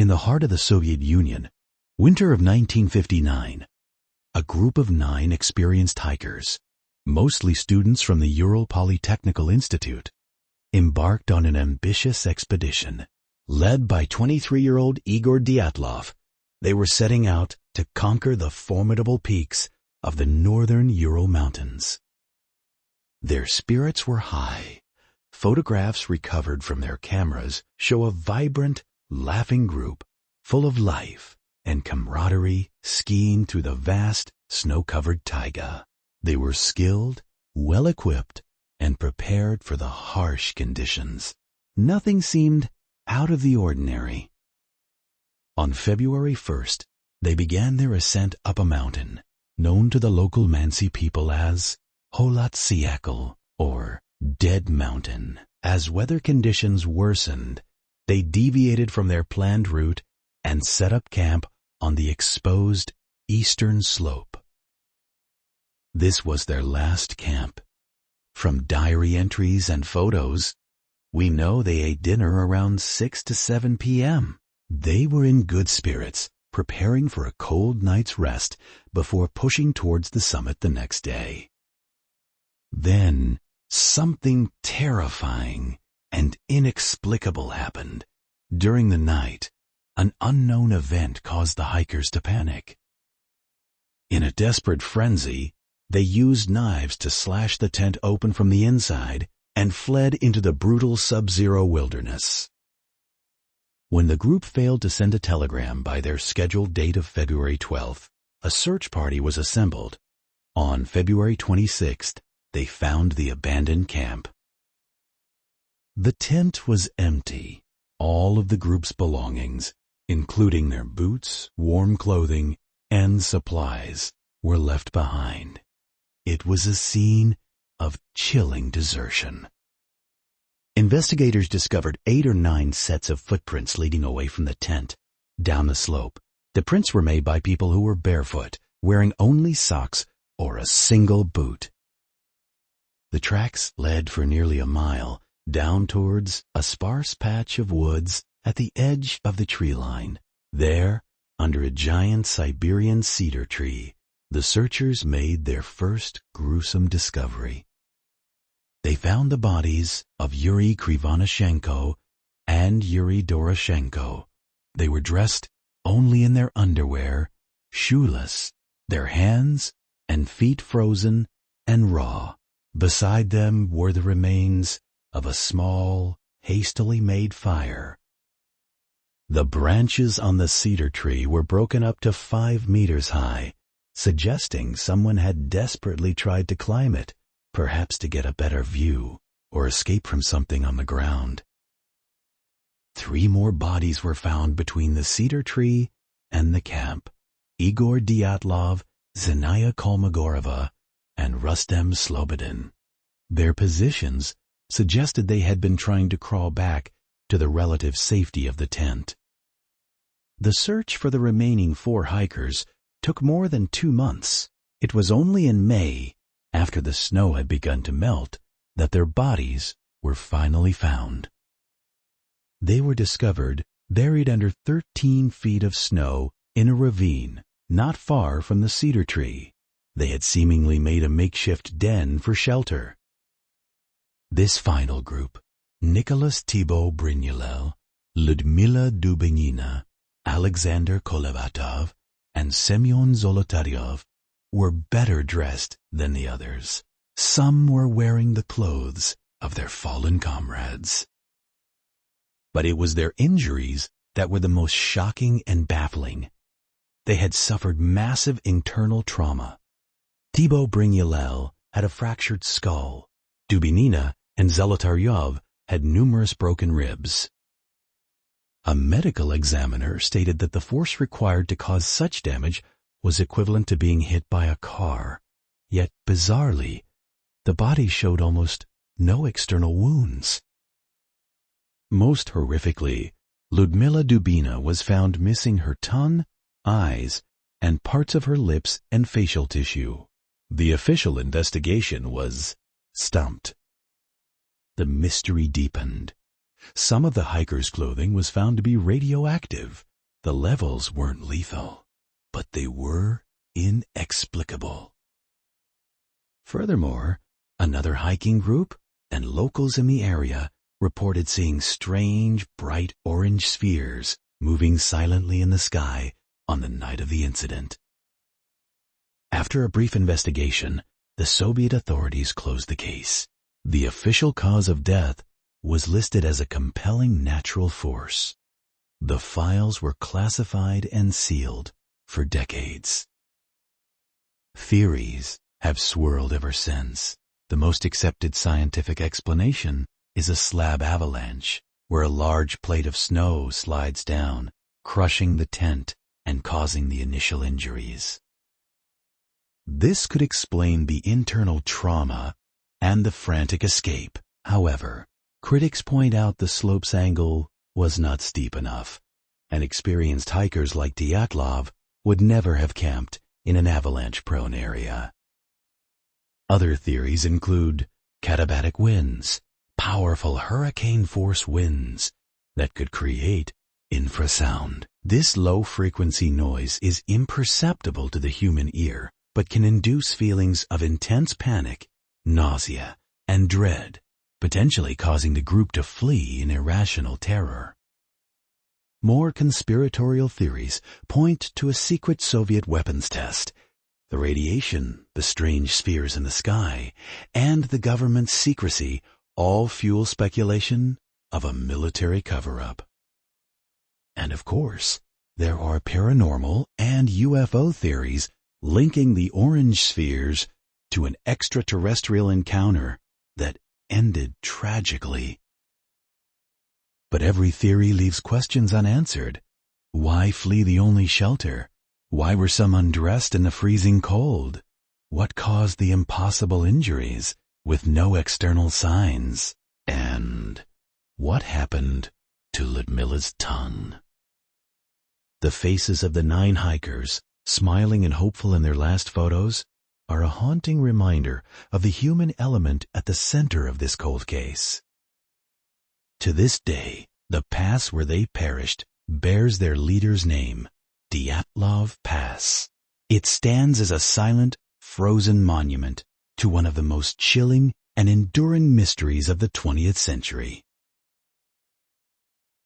In the heart of the Soviet Union, winter of 1959, a group of 9 experienced hikers, mostly students from the Ural Polytechnical Institute, embarked on an ambitious expedition. Led by 23-year-old Igor Dyatlov, they were setting out to conquer the formidable peaks of the northern Ural Mountains. Their spirits were high. Photographs recovered from their cameras show a vibrant, laughing group full of life and camaraderie skiing through the vast, snow-covered taiga. They were skilled, well-equipped, and prepared for the harsh conditions. Nothing seemed out of the ordinary. On February 1st, they began their ascent up a mountain, known to the local Mansi people as Holatsiakl, or Dead Mountain. As weather conditions worsened, they deviated from their planned route and set up camp on the exposed eastern slope. This was their last camp. From diary entries and photos, we know they ate dinner around 6 to 7 p.m. They were in good spirits, preparing for a cold night's rest before pushing towards the summit the next day. Then, something terrifying and inexplicable happened. During the night, an unknown event caused the hikers to panic. In a desperate frenzy, they used knives to slash the tent open from the inside and fled into the brutal sub-zero wilderness. When the group failed to send a telegram by their scheduled date of February 12th, a search party was assembled. On February 26th, they found the abandoned camp. The tent was empty. All of the group's belongings, including their boots, warm clothing, and supplies, were left behind. It was a scene of chilling desertion. Investigators discovered 8 or 9 sets of footprints leading away from the tent, down the slope. The prints were made by people who were barefoot, wearing only socks or a single boot. The tracks led for nearly a mile, down towards a sparse patch of woods at the edge of the tree line. There, under a giant Siberian cedar tree, the searchers made their first gruesome discovery. They found the bodies of Yuri Krivonishenko and Yuri Doroshenko. They were dressed only in their underwear, shoeless, their hands and feet frozen and raw. Beside them were the remains of a small, hastily made fire. The branches on the cedar tree were broken up to 5 meters high, suggesting someone had desperately tried to climb it, perhaps to get a better view or escape from something on the ground. 3 more bodies were found between the cedar tree and the camp: Igor Dyatlov, Zenaya Kolmogorova, and Rustem Slobodin. Their positions suggested they had been trying to crawl back to the relative safety of the tent. The search for the remaining 4 hikers took more than 2 months. It was only in May, after the snow had begun to melt, that their bodies were finally found. They were discovered buried under 13 feet of snow in a ravine not far from the cedar tree. They had seemingly made a makeshift den for shelter. This final group, Nicholas Thibault Brignolel, Ludmila Dubinina, Alexander Kolevatov, and Semyon Zolotaryov, were better dressed than the others. Some were wearing the clothes of their fallen comrades. But it was their injuries that were the most shocking and baffling. They had suffered massive internal trauma. Thibault Brignolel had a fractured skull. Dubinina and Zolotaryov had numerous broken ribs. A medical examiner stated that the force required to cause such damage was equivalent to being hit by a car. Yet, bizarrely, the bodies showed almost no external wounds. Most horrifically, Ludmila Dubina was found missing her tongue, eyes, and parts of her lips and facial tissue. The official investigation was stumped. The mystery deepened. Some of the hikers' clothing was found to be radioactive, The levels weren't lethal, but they were inexplicable. Furthermore, another hiking group and locals in the area reported seeing strange, bright orange spheres moving silently in the sky on the night of the incident. After a brief investigation, the Soviet authorities closed the case. The official cause of death was listed as a compelling natural force. The files were classified and sealed for decades. Theories have swirled ever since. The most accepted scientific explanation is a slab avalanche, where a large plate of snow slides down, crushing the tent and causing the initial injuries. This could explain the internal trauma and the frantic escape. However, critics point out the slope's angle was not steep enough, and experienced hikers like Dyatlov would never have camped in an avalanche-prone area. Other theories include katabatic winds, powerful hurricane-force winds that could create infrasound. This low-frequency noise is imperceptible to the human ear, but can induce feelings of intense panic, nausea, and dread, potentially causing the group to flee in irrational terror. More conspiratorial theories point to a secret Soviet weapons test. The radiation, the strange spheres in the sky, and the government's secrecy all fuel speculation of a military cover-up. And of course, there are paranormal and UFO theories linking the orange spheres to an extraterrestrial encounter that ended tragically. But every theory leaves questions unanswered. Why flee the only shelter? Why were some undressed in the freezing cold? What caused the impossible injuries with no external signs? And what happened to Ludmila's tongue? The faces of the 9 hikers, smiling and hopeful in their last photos, are a haunting reminder of the human element at the center of this cold case. To this day, the pass where they perished bears their leader's name, Dyatlov Pass. It stands as a silent, frozen monument to one of the most chilling and enduring mysteries of the 20th century.